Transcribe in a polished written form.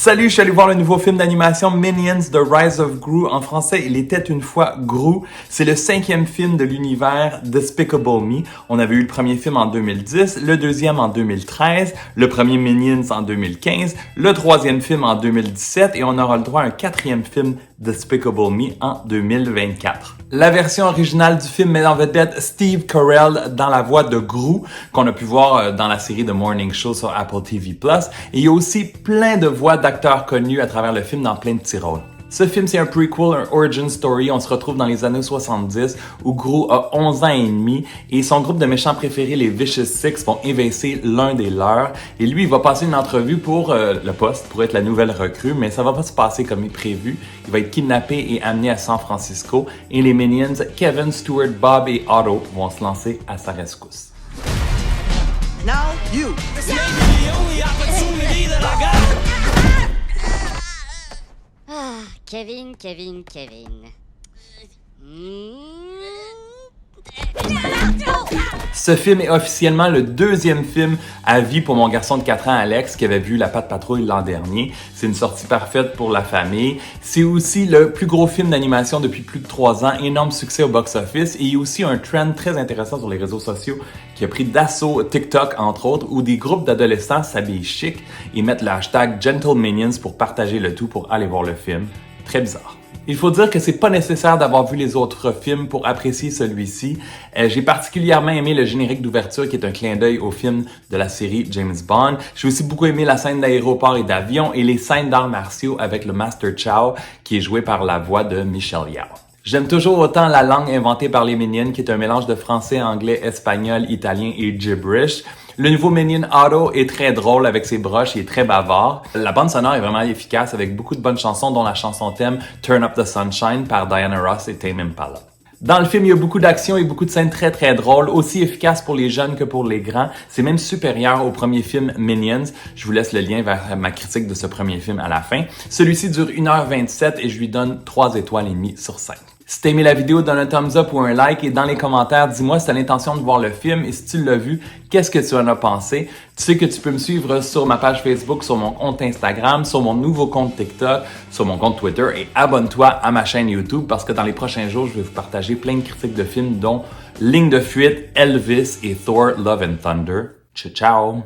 Salut, je suis allé voir le nouveau film d'animation Minions: The Rise of Gru. En français, il était une fois Gru. C'est le 5e film de l'univers Despicable Me. On avait eu le premier film en 2010, le deuxième en 2013, le premier Minions en 2015, le troisième film en 2017 et on aura le droit à un 4e film Despicable Me en 2024. La version originale du film met en vedette Steve Carell dans la voix de Gru, qu'on a pu voir dans la série The Morning Show sur Apple TV+. Et il y a aussi plein de voix d'acteurs connus à travers le film dans plein de petits rôles. Ce film, c'est un prequel, un origin story. On se retrouve dans les années 70 où Gru a 11 ans et demi et son groupe de méchants préférés, les Vicious Six, vont évincer l'un des leurs. Et lui, il va passer une entrevue pour le poste, pour être la nouvelle recrue, mais ça va pas se passer comme prévu. Il va être kidnappé et amené à San Francisco et les Minions, Kevin, Stuart, Bob et Otto, vont se lancer à sa rescousse. Now you. This may be the only opportunity that I got. Kevin. Ce film est officiellement le 2e film à vie pour mon garçon de 4 ans, Alex, qui avait vu La Patte Patrouille l'an dernier. C'est une sortie parfaite pour la famille. C'est aussi le plus gros film d'animation depuis plus de 3 ans, énorme succès au box-office. Et il y a aussi un trend très intéressant sur les réseaux sociaux qui a pris d'assaut TikTok, entre autres, où des groupes d'adolescents s'habillent chic et mettent le hashtag Gentle Minions pour partager le tout pour aller voir le film. Très bizarre. Il faut dire que c'est pas nécessaire d'avoir vu les autres films pour apprécier celui-ci. J'ai particulièrement aimé le générique d'ouverture qui est un clin d'œil au film de la série James Bond. J'ai aussi beaucoup aimé la scène d'aéroport et d'avion et les scènes d'arts martiaux avec le Master Chow qui est joué par la voix de Michelle Yeoh. J'aime toujours autant la langue inventée par les Minions qui est un mélange de français, anglais, espagnol, italien et gibberish. Le nouveau Minion Otto est très drôle avec ses broches, il est très bavard. La bande sonore est vraiment efficace avec beaucoup de bonnes chansons dont la chanson thème Turn Up the Sunshine par Diana Ross et Tame Impala. Dans le film, il y a beaucoup d'action et beaucoup de scènes très très drôles, aussi efficaces pour les jeunes que pour les grands. C'est même supérieur au premier film Minions. Je vous laisse le lien vers ma critique de ce premier film à la fin. Celui-ci dure 1h27 et je lui donne 3 étoiles et demie sur 5. Si t'as aimé la vidéo, donne un thumbs up ou un like et dans les commentaires, dis-moi si t'as l'intention de voir le film et si tu l'as vu, qu'est-ce que tu en as pensé. Tu sais que tu peux me suivre sur ma page Facebook, sur mon compte Instagram, sur mon nouveau compte TikTok, sur mon compte Twitter et abonne-toi à ma chaîne YouTube parce que dans les prochains jours, je vais vous partager plein de critiques de films dont Ligne de fuite, Elvis et Thor Love and Thunder. Ciao!